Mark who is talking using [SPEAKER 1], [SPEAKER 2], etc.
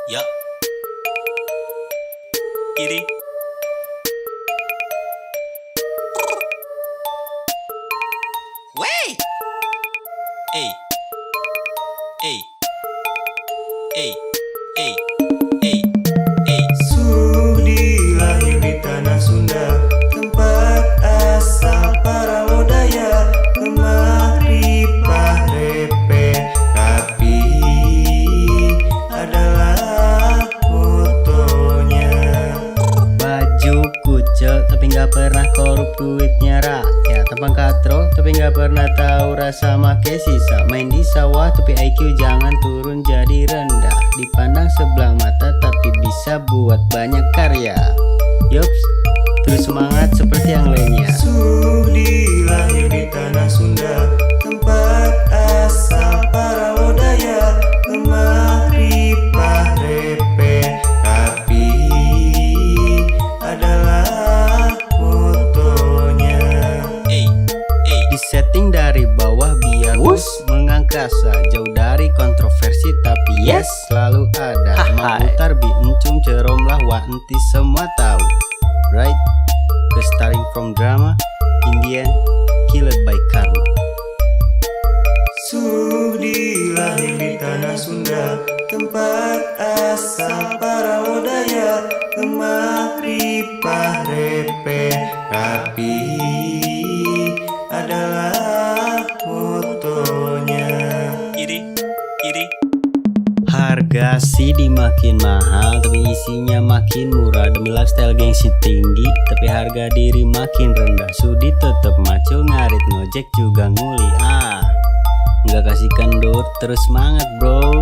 [SPEAKER 1] Ya, kiri. Wey. Eh. Eh. Eh. Eh. Eh. Eh.
[SPEAKER 2] Sudi lahir di tanah Sunda, tempat asal para lodaya. Kemari Pahrepe rapi adalah fotonya.
[SPEAKER 3] Baju kucel tapi nggak pernah korup duitnya rakyat. Tampang katro tapi nggak pernah tahu rasa make sisa. Main di sawah tapi IQ jangan turun jadi rendah. Dipandang sebelah mata tapi bisa buat banyak karya. Yops, terus semangat seperti yang lainnya.
[SPEAKER 2] Sudi lahir di tanah Sunda, tempat asal para lodaya. Kemari Pahrepe rapi adalah fotonya.
[SPEAKER 1] Eh. Eh.
[SPEAKER 3] Disetting dari bawah biar bus mengangkasa, jauh dari kontroversi tapi yes selalu ada. Memutar bi encung ceromlah wa enti semua tahu. Right? Ke starting from drama, Indian, killed by karma.
[SPEAKER 2] Sudi lahir di tanah Sunda, tempat asal para lodaya. Kemari Pahrepe rapi adalah fotonya.
[SPEAKER 1] Kiri. Kiri.
[SPEAKER 3] Harga CD makin mahal tapi isinya makin murah. Demi lifestyle gengsi tinggi tapi harga diri makin rendah. Sudi tetep maco, ngarit ngojek juga nguli. Nggak kasih kendor, terus semangat bro.